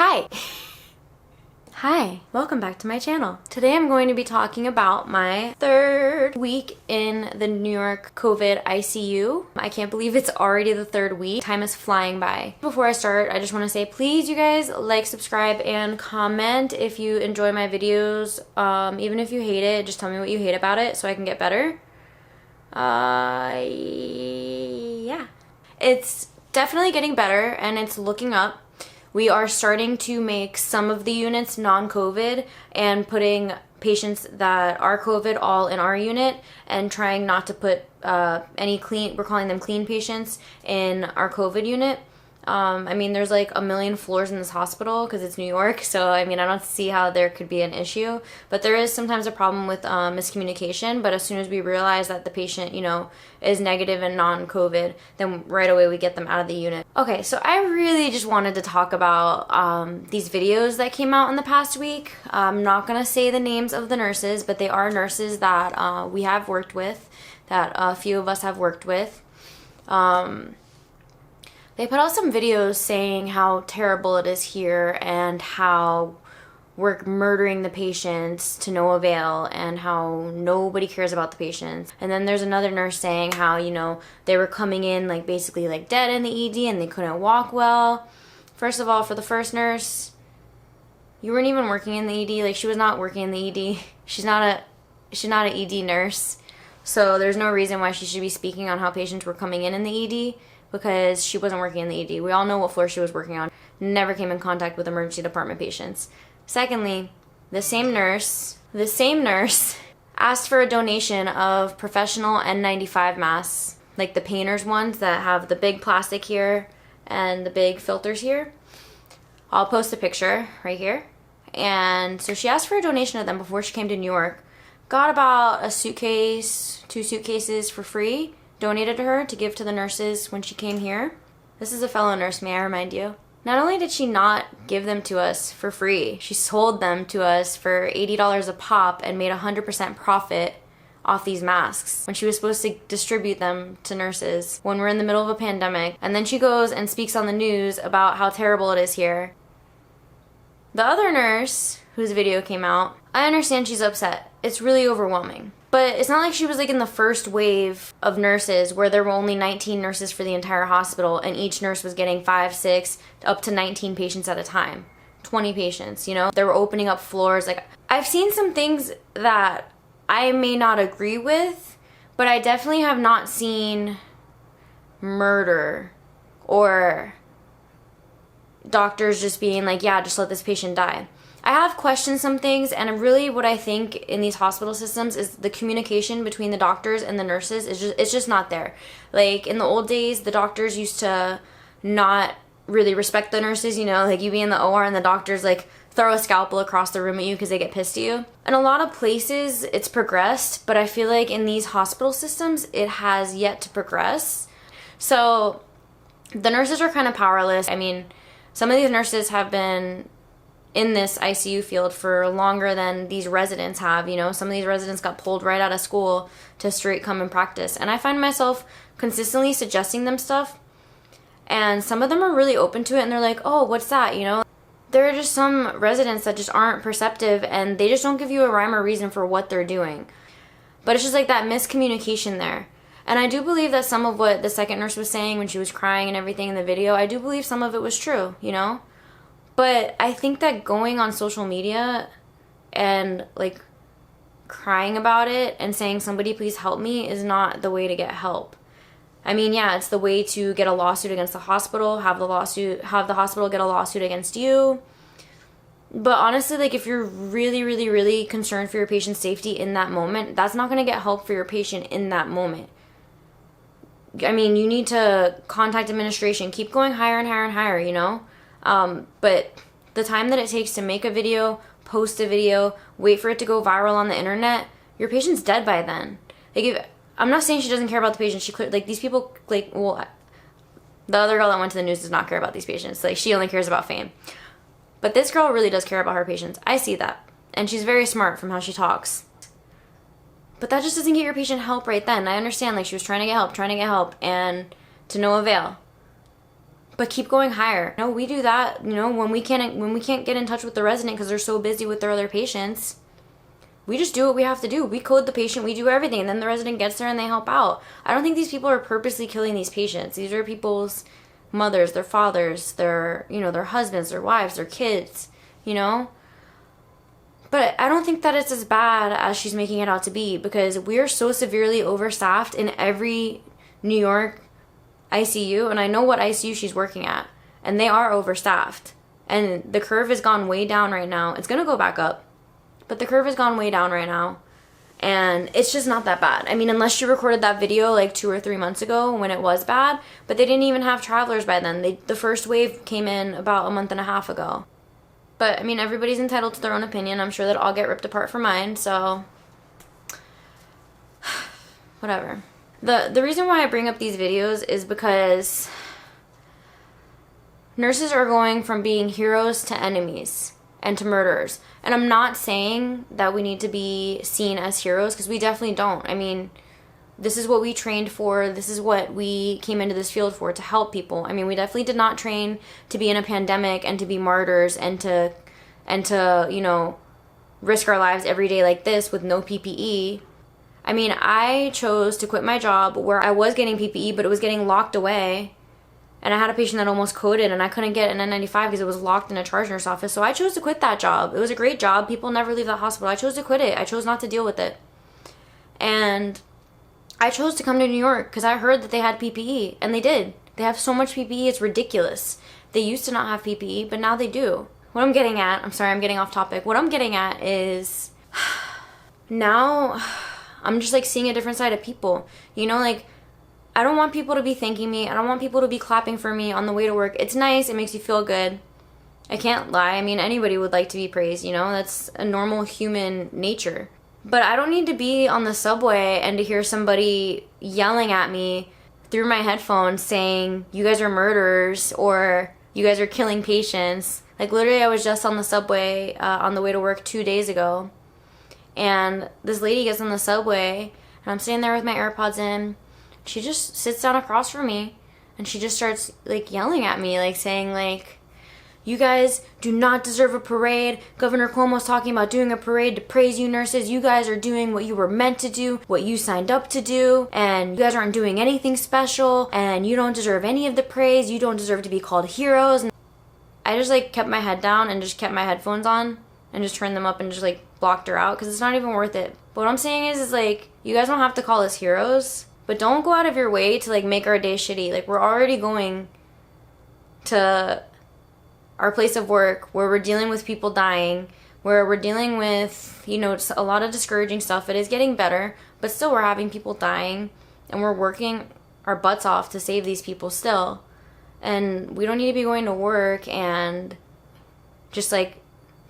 Hi! Hi, welcome back to my channel. Today I'm going to be talking about my third week in the New York COVID ICU. I can't believe it's already the third week. Time is flying by. Before I start, I just want to say please you guys like, subscribe, and comment if you enjoy my videos. Even if you hate it, just tell me what you hate about it so I can get better. Yeah. It's definitely getting better and it's looking up. We are starting to make some of the units non-COVID and putting patients that are COVID all in our unit and trying not to put any clean, we're calling them clean patients, in our COVID unit. I mean, there's like 1 million floors in this hospital because it's New York, so I mean, I don't see how there could be an issue, but there is sometimes a problem with miscommunication. But as soon as we realize that the patient, you know, is negative and non-COVID, then right away we get them out of the unit. Okay, so I really just wanted to talk about these videos that came out in the past week. I'm not gonna say the names of the nurses, but they are nurses that we have worked with, that a few of us have worked with. They put out some videos saying how terrible it is here and how we're murdering the patients to no avail and how nobody cares about the patients. And then there's another nurse saying how, you know, they were coming in like basically like dead in the ED and they couldn't walk well. First of all, for the first nurse, you weren't even working in the ED. Like, she was not working in the ED. She's not an ED nurse. So there's no reason why she should be speaking on how patients were coming in the ED, because she wasn't working in the ED. We all know what floor she was working on. Never came in contact with emergency department patients. Secondly, the same nurse asked for a donation of professional N95 masks, like the painter's ones that have the big plastic here and the big filters here. I'll post a picture right here. And so she asked for a donation of them before she came to New York. Got about a suitcase, 2 suitcases for free, donated to her to give to the nurses when she came here. This is a fellow nurse, may I remind you. Not only did she not give them to us for free, she sold them to us for $80 a pop and made 100% profit off these masks when she was supposed to distribute them to nurses when we're in the middle of a pandemic. And then she goes and speaks on the news about how terrible it is here. The other nurse whose video came out, I understand she's upset. It's really overwhelming. But it's not like she was like in the first wave of nurses where there were only 19 nurses for the entire hospital and each nurse was getting 5, 6, up to 19 patients at a time. 20 patients, you know? They were opening up floors. Like, I've seen some things that I may not agree with, but I definitely have not seen murder or doctors just being like, yeah, just let this patient die. I have questioned some things, and really what I think in these hospital systems is the communication between the doctors and the nurses it's just not there. Like, in the old days, the doctors used to not really respect the nurses, you know, like you be in the OR and the doctors like throw a scalpel across the room at you because they get pissed at you. In a lot of places, it's progressed, but I feel like in these hospital systems, it has yet to progress. So the nurses are kind of powerless. I mean, some of these nurses have been in this ICU field for longer than these residents have, you know. Some of these residents got pulled right out of school to straight come and practice. And I find myself consistently suggesting them stuff, and some of them are really open to it and they're like, oh, what's that, you know? There are just some residents that just aren't perceptive and they just don't give you a rhyme or reason for what they're doing. But it's just like that miscommunication there. And I do believe that some of what the second nurse was saying when she was crying and everything in the video, I do believe some of it was true, you know? But I think that going on social media and like crying about it and saying somebody please help me is not the way to get help. I mean, yeah, it's the way to get a lawsuit against the hospital, have the hospital get a lawsuit against you. But honestly, like, if you're really, really, really concerned for your patient's safety in that moment, that's not going to get help for your patient in that moment. I mean, you need to contact administration, keep going higher and higher and higher, you know? But the time that it takes to make a video, post a video, wait for it to go viral on the internet, your patient's dead by then. Like, I'm not saying she doesn't care about the patient. She could, like, these people, like, well, the other girl that went to the news does not care about these patients. Like, she only cares about fame. But this girl really does care about her patients. I see that. And she's very smart from how she talks. But that just doesn't get your patient help right then. I understand, like, she was trying to get help, and to no avail. but keep going higher. No, we do that, when we can't get in touch with the resident because they're so busy with their other patients. We just do what we have to do. We code the patient, we do everything, and then the resident gets there and they help out. I don't think these people are purposely killing these patients. These are people's mothers, their fathers, their husbands, their wives, their kids, But I don't think that it's as bad as she's making it out to be, because we're so severely overstaffed in every New York ICU, and I know what ICU she's working at, and they are overstaffed. And the curve has gone way down right now. It's going to go back up, but the curve has gone way down right now, and it's just not that bad. I mean, unless she recorded that video like 2 or 3 months ago when it was bad, but they didn't even have travelers by then. The first wave came in about a month and a half ago. But, I mean, everybody's entitled to their own opinion. I'm sure that I'll get ripped apart for mine, so whatever. The reason why I bring up these videos is because nurses are going from being heroes to enemies and to murderers. And I'm not saying that we need to be seen as heroes, because we definitely don't. I mean, this is what we trained for. This is what we came into this field for, to help people. I mean, we definitely did not train to be in a pandemic and to be martyrs and to risk our lives every day like this with no PPE. I mean, I chose to quit my job where I was getting PPE, but it was getting locked away. And I had a patient that almost coded, and I couldn't get an N95 because it was locked in a charge nurse office. So I chose to quit that job. It was a great job. People never leave that hospital. I chose to quit it. I chose not to deal with it. And I chose to come to New York because I heard that they had PPE, and they did. They have so much PPE, it's ridiculous. They used to not have PPE, but now they do. What I'm getting at, I'm sorry, I'm getting off topic. What I'm getting at is now I'm just like seeing a different side of people. I don't want people to be thanking me. I don't want people to be clapping for me on the way to work. It's nice. It makes you feel good. I can't lie. I mean, anybody would like to be praised, That's a normal human nature. But I don't need to be on the subway and to hear somebody yelling at me through my headphones saying, you guys are murderers, or you guys are killing patients. Like, literally, I was just on the subway on the way to work 2 days ago. And this lady gets on the subway, and I'm sitting there with my AirPods in. She just sits down across from me, and she just starts, yelling at me, saying, you guys do not deserve a parade. Governor Cuomo's talking about doing a parade to praise you nurses. You guys are doing what you were meant to do, what you signed up to do, and you guys aren't doing anything special, and you don't deserve any of the praise. You don't deserve to be called heroes. And I just, kept my head down and just kept my headphones on and just turned them up and just, blocked her out, because it's not even worth it. But what I'm saying is, you guys don't have to call us heroes, but don't go out of your way to, make our day shitty. We're already going to our place of work where we're dealing with people dying, where we're dealing with, a lot of discouraging stuff. It is getting better, but still we're having people dying, and we're working our butts off to save these people still. And we don't need to be going to work and just,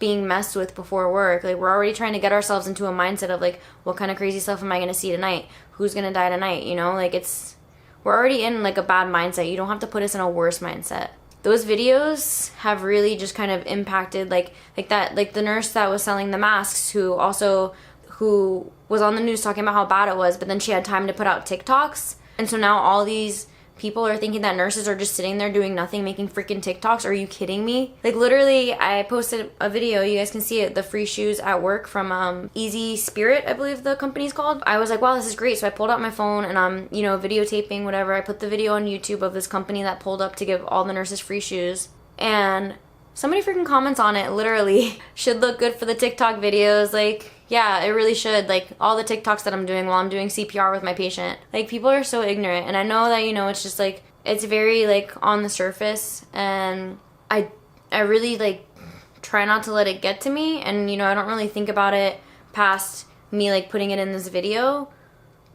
being messed with before work. We're already trying to get ourselves into a mindset of, what kind of crazy stuff am I going to see tonight? Who's going to die tonight? We're already in, a bad mindset. You don't have to put us in a worse mindset. Those videos have really just kind of impacted, the nurse that was selling the masks, who was on the news talking about how bad it was, but then she had time to put out TikToks. And so now all these people are thinking that nurses are just sitting there doing nothing, making freaking TikToks. Are you kidding me? Literally, I posted a video. You guys can see it. The free shoes at work from Easy Spirit, I believe the company's called. I was like, wow, this is great. So I pulled out my phone and I'm, videotaping, whatever. I put the video on YouTube of this company that pulled up to give all the nurses free shoes. And somebody freaking comments on it, literally, should look good for the TikTok videos. Yeah, it really should. All the TikToks that I'm doing while I'm doing CPR with my patient. People are so ignorant. And I know that, it's just, it's very, on the surface. And I really, try not to let it get to me. And, I don't really think about it past me, putting it in this video.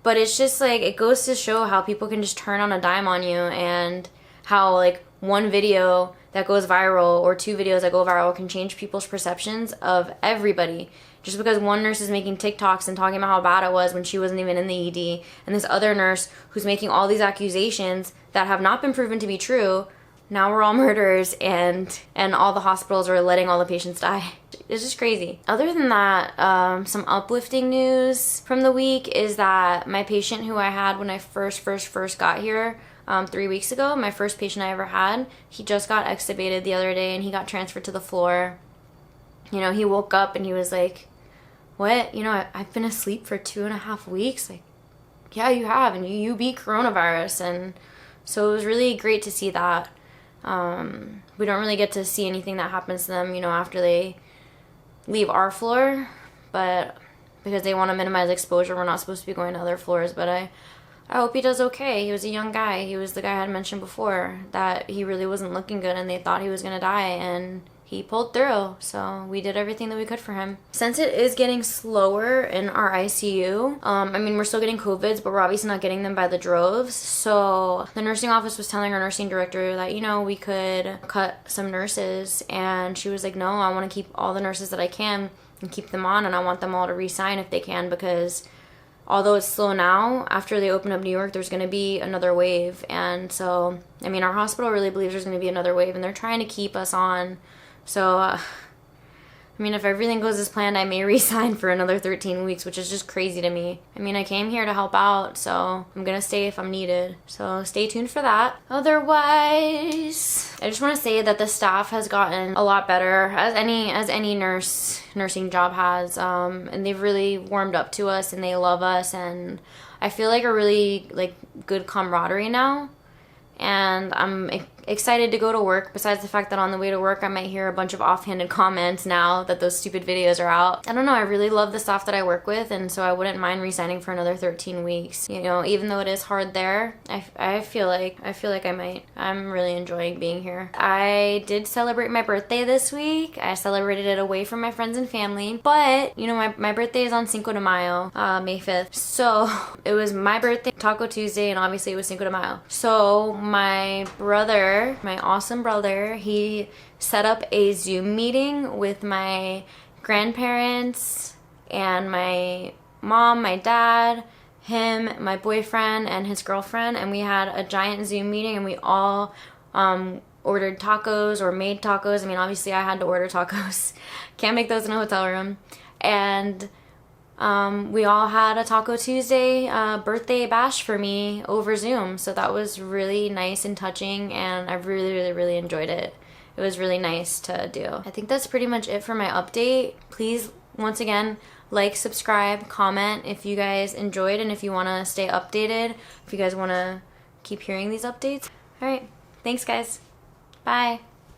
But it's just, it goes to show how people can just turn on a dime on you. And how, one video that goes viral or 2 videos that go viral can change people's perceptions of everybody. Just because one nurse is making TikToks and talking about how bad it was when she wasn't even in the ED, and this other nurse who's making all these accusations that have not been proven to be true, now we're all murderers, and all the hospitals are letting all the patients die. It's just crazy. Other than that, some uplifting news from the week is that my patient who I had when I first got here, 3 weeks ago. My first patient I ever had, he just got extubated the other day and he got transferred to the floor. You know, he woke up and he was like, what? You know, I've been asleep for 2.5 weeks. Like, yeah, you have, and you beat coronavirus. And so it was really great to see that. We don't really get to see anything that happens to them, you know, after they leave our floor, but because they want to minimize exposure, we're not supposed to be going to other floors. But I hope he does okay. He was a young guy. He was the guy I had mentioned before that he really wasn't looking good and they thought he was going to die, and he pulled through. So we did everything that we could for him. Since it is getting slower in our ICU, I mean, we're still getting COVIDs, but we're obviously not getting them by the droves. So the nursing office was telling our nursing director that, you know, we could cut some nurses. And she was like, no, I want to keep all the nurses that I can and keep them on. And I want them all to resign if they can, because although it's slow now, after they open up New York, there's going to be another wave. And so, I mean, our hospital really believes there's going to be another wave, and they're trying to keep us on. So, I mean, if everything goes as planned, I may resign for another 13 weeks, which is just crazy to me. I mean, I came here to help out, so I'm going to stay if I'm needed. So stay tuned for that. Otherwise, I just want to say that the staff has gotten a lot better, as any nursing job has. And they've really warmed up to us, and they love us. And I feel like a really good camaraderie now. And I'm excited to go to work, besides the fact that on the way to work I might hear a bunch of offhanded comments now that those stupid videos are out. I don't know, I really love the staff that I work with, and so I wouldn't mind resigning for another 13 weeks. You know, even though it is hard there, I feel like I might. I'm really enjoying being here. I did celebrate my birthday this week. I celebrated it away from my friends and family, but you know, my birthday is on Cinco de Mayo, May 5th. So it was my birthday, Taco Tuesday, and obviously it was Cinco de Mayo. So my brother, my awesome brother, he set up a Zoom meeting with my grandparents and my mom, my dad, him, my boyfriend, and his girlfriend, and we had a giant Zoom meeting, and we all ordered tacos or made tacos. I mean, obviously I had to order tacos. Can't make those in a hotel room. And we all had a Taco Tuesday birthday bash for me over Zoom. So that was really nice and touching, and I really enjoyed it. It was really nice to do. I think that's pretty much it for my update. Please, once again, like, subscribe, comment if you guys enjoyed, and if you want to stay updated, if you guys want to keep hearing these updates. All right, thanks guys. Bye.